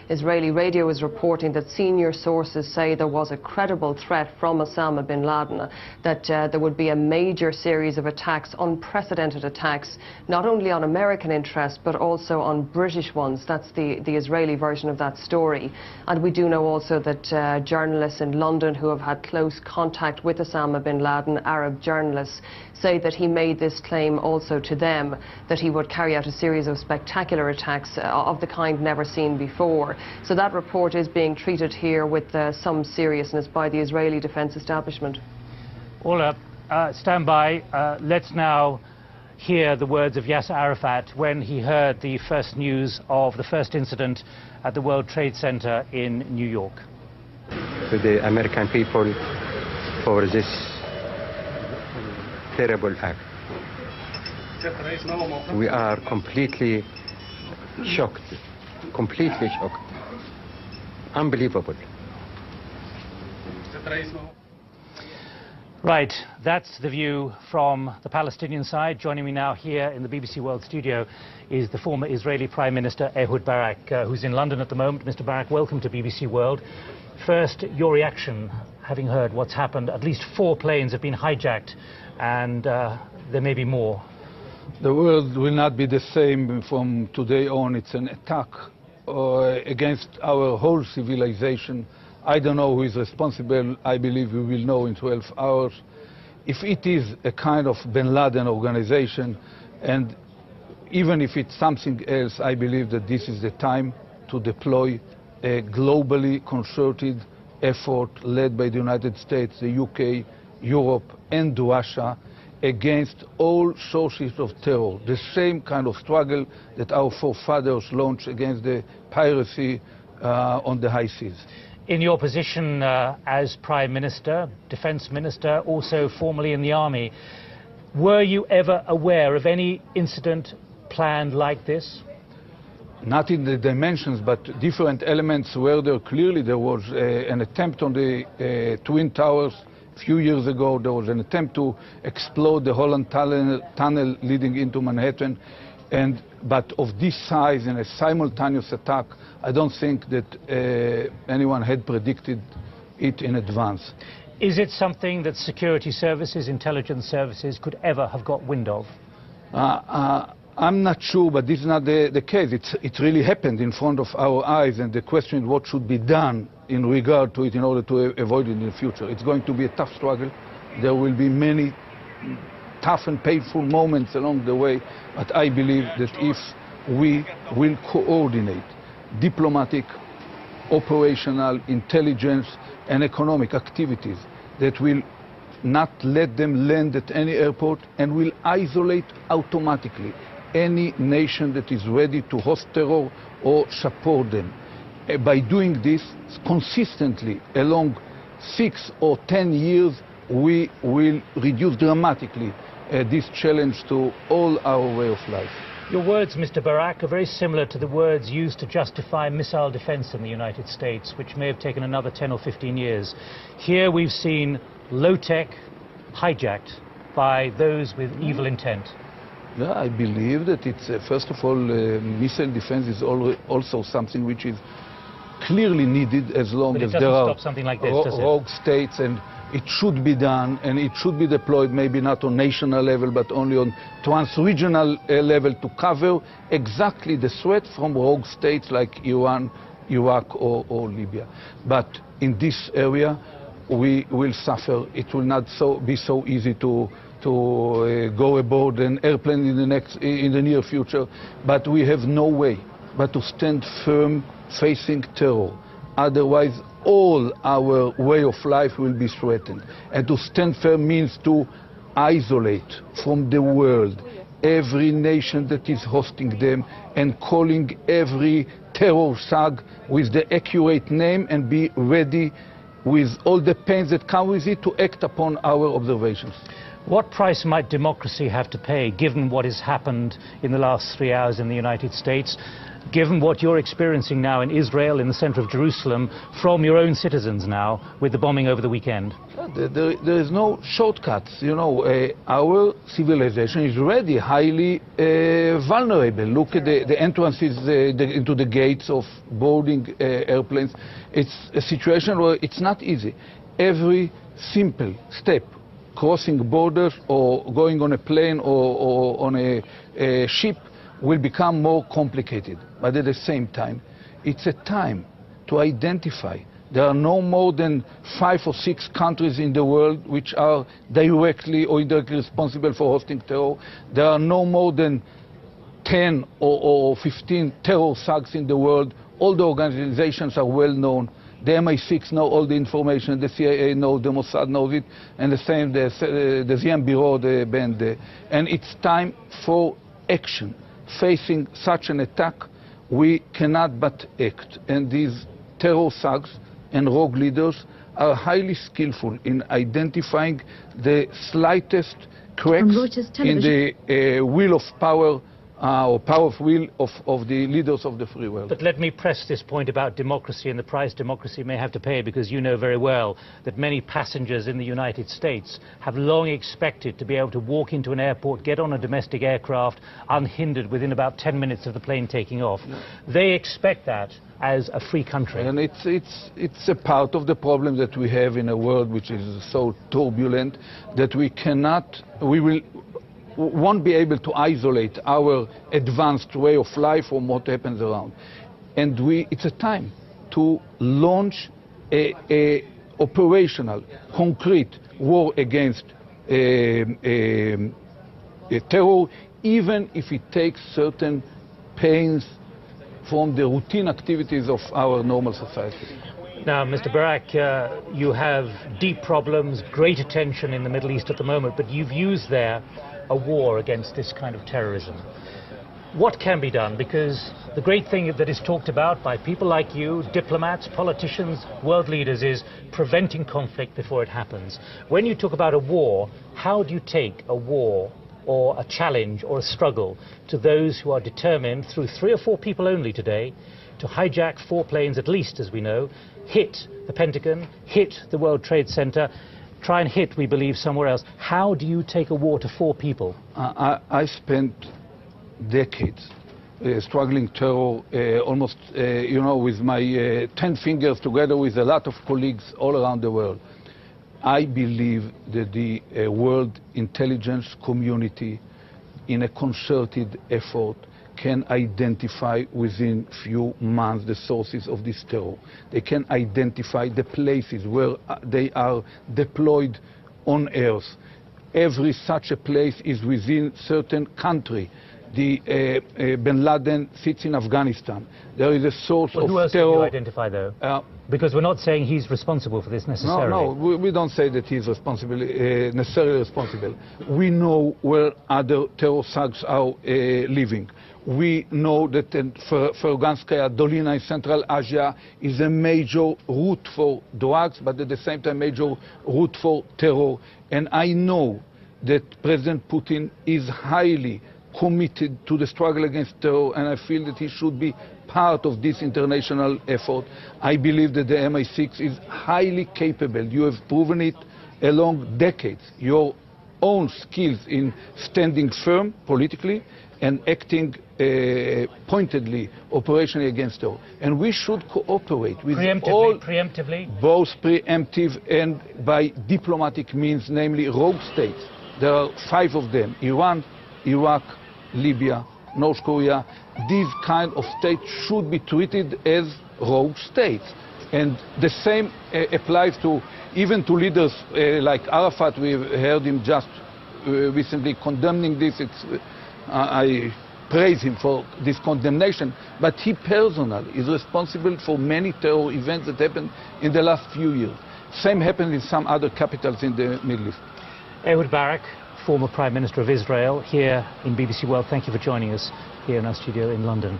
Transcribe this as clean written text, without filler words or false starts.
Israeli radio is reporting that senior sources say there was a credible threat from Osama bin Laden, that there would be a major series of attacks, unprecedented attacks, not only on American interests but also on British ones. That's the Israeli version of that story. And we do know also that journalists in London who have had close contact with Osama bin Laden, Arab journalists, say that he made this claim also to them, that he would carry out a series of spectacular attacks of the kind never seen before. So that report is being treated here with some seriousness by the Israeli defence establishment. Ola, stand by. Let's now hear the words of Yasser Arafat when he heard the first news of the first incident at the World Trade Center in New York. To the American people for this terrible act. We are completely shocked, unbelievable. Right, that's the view from the Palestinian side. Joining me now here in the BBC World studio is the former Israeli Prime Minister Ehud Barak, who's in London at the moment. Mr. Barak, welcome to BBC World. First, your reaction, having heard what's happened. At least 4 planes have been hijacked, and there may be more. The world will not be the same from today on. It's an attack against our whole civilization. I don't know who is responsible. I believe we will know in 12 hours. If it is a kind of bin Laden organization, and even if it's something else, I believe that this is the time to deploy a globally concerted effort led by the United States, the UK, Europe, and Russia against all sources of terror. The same kind of struggle that our forefathers launched against the piracy on the high seas. In your position as Prime Minister, Defence Minister, also formerly in the Army, were you ever aware of any incident planned like this? Not in the dimensions, but different elements where there clearly there was an attempt on the Twin Towers. A few years ago, there was an attempt to explode the Holland tunnel leading into Manhattan. But of this size and a simultaneous attack, I don't think that anyone had predicted it in advance. Is it something that security services, intelligence services could ever have got wind of? I'm not sure, but this is not the case. It really happened in front of our eyes, and the question is what should be done in regard to it in order to avoid it in the future. It's going to be a tough struggle. There will be many tough and painful moments along the way, but I believe that if we will coordinate diplomatic, operational, intelligence and economic activities that will not let them land at any airport and will isolate automatically any nation that is ready to host terror or support them. By doing this consistently along 6 or 10 years, we will reduce dramatically this challenge to all our way of life. Your words, Mr. Barak, are very similar to the words used to justify missile defense in the United States, which may have taken another 10 or 15 years. Here we've seen low-tech hijacked by those with evil intent. Yeah, I believe that it's, first of all, missile defense is also something which is clearly needed as long as there are rogue states, and it should be done, and it should be deployed maybe not on national level but only on trans-regional level to cover exactly the threat from rogue states like Iran, Iraq or Libya. But in this area we will suffer. It will not be so easy to go aboard an airplane in the near future, but we have no way but to stand firm facing terror. Otherwise all our way of life will be threatened. And to stand firm means to isolate from the world every nation that is hosting them and calling every terror thug with the accurate name and be ready with all the pains that come with it to act upon our observations. What price might democracy have to pay, given what has happened in the last 3 hours in the United States, given what you're experiencing now in Israel, in the center of Jerusalem, from your own citizens now, with the bombing over the weekend? There is no shortcuts. You know, our civilization is already highly vulnerable. Look at the entrances into the gates of boarding airplanes. It's a situation where it's not easy. Every simple step, crossing borders or going on a plane or on a ship, will become more complicated. But at the same time, it's a time to identify. There are no more than 5 or 6 countries in the world which are directly or indirectly responsible for hosting terror. There are no more than 10 or 15 terror thugs in the world. All the organizations are well known. The MI6 know all the information, the CIA knows, the Mossad knows it, and the same, the Ziem Bureau, the band. And it's time for action. Facing such an attack, we cannot but act. And these terror thugs and rogue leaders are highly skillful in identifying the slightest cracks in the wheel of power or powerful will of the leaders of the free world. But let me press this point about democracy and the price democracy may have to pay, because you know very well that many passengers in the United States have long expected to be able to walk into an airport, get on a domestic aircraft unhindered within about 10 minutes of the plane taking off. They expect that as a free country. And it's a part of the problem that we have in a world which is so turbulent that we won't be able to isolate our advanced way of life from what happens around. And it's a time to launch a operational, concrete war against terror, even if it takes certain pains from the routine activities of our normal society. Now, Mr. Barak, you have deep problems, great attention in the Middle East at the moment, but you've used there a war against this kind of terrorism. What can be done? Because the great thing that is talked about by people like you, diplomats, politicians, world leaders, is preventing conflict before it happens. When you talk about a war, how do you take a war or a challenge or a struggle to those who are determined, through 3 or 4 people only today, to hijack 4 planes at least, as we know, hit the Pentagon, hit the World Trade Center, try and hit, we believe, somewhere else? How do you take a war to 4 people? I spent decades struggling terror, almost, you know, with my 10 fingers, together with a lot of colleagues all around the world. I believe that the world intelligence community, in a concerted effort, can identify within few months the sources of this terror. They can identify the places where they are deployed on Earth. Every such a place is within certain country. Bin Laden sits in Afghanistan. There is a source of who else terror. Do you identify, though? Because we're not saying he's responsible for this necessarily. No, we don't say that he's necessarily responsible. We know where other terror thugs are living. We know that Ferganskaya Dolina in Central Asia is a major route for drugs, but at the same time major route for terror. And I know that President Putin is highly committed to the struggle against terror, and I feel that he should be part of this international effort. I believe that the MI6 is highly capable. You have proven it along decades. Your own skills in standing firm politically and acting pointedly, operationally against terror. And we should cooperate with preemptively? Both preemptive and by diplomatic means, namely rogue states. There are 5 of them: Iran, Iraq, Libya, North Korea. These kind of states should be treated as rogue states. And the same applies to even to leaders like Arafat. We've heard him just recently condemning this. I praise him for this condemnation, but he personally is responsible for many terror events that happened in the last few years. Same happened in some other capitals in the Middle East. Ehud Barak, former Prime Minister of Israel, here in BBC World. Thank you for joining us here in our studio in London.